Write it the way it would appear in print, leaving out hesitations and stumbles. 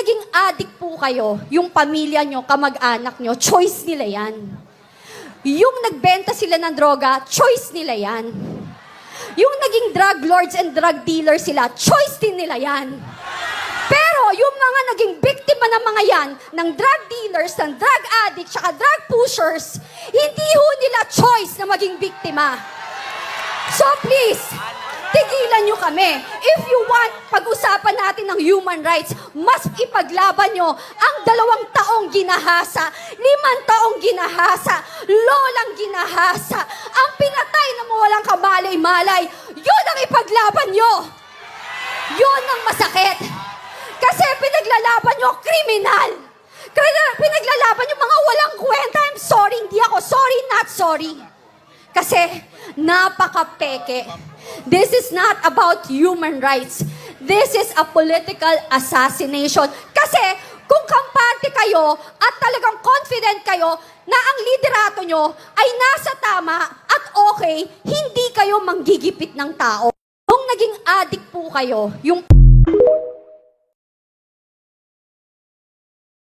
naging addict po kayo, yung pamilya nyo, kamag-anak nyo, choice nila yan. Yung nagbenta sila ng droga, choice nila yan. Yung naging drug lords and drug dealers sila, choice din nila yan. Pero yung mga naging biktima ng mga yan, ng drug dealers, ng drug addicts, saka drug pushers, hindi ho nila choice na maging biktima. So please, tigilan nyo kami. If you want, pag-usapan natin ng human rights, mas ipaglaban nyo ang 2 taong ginahasa, 5 taong ginahasa, lolang ginahasa, ang pinatay na mawalang kamalay-malay, yun ang ipaglaban nyo. Yun ang masakit. Kasi pinaglalaban nyo kriminal. Pinaglalaban nyo mga walang kwenta. I'm sorry, hindi ako sorry, not sorry. Kasi napaka-peke. This is not about human rights. This is a political assassination. Kasi kung kampante kayo at talagang confident kayo na ang liderato nyo ay nasa tama at okay, hindi kayo manggigipit ng tao. Kung naging addict po kayo, yung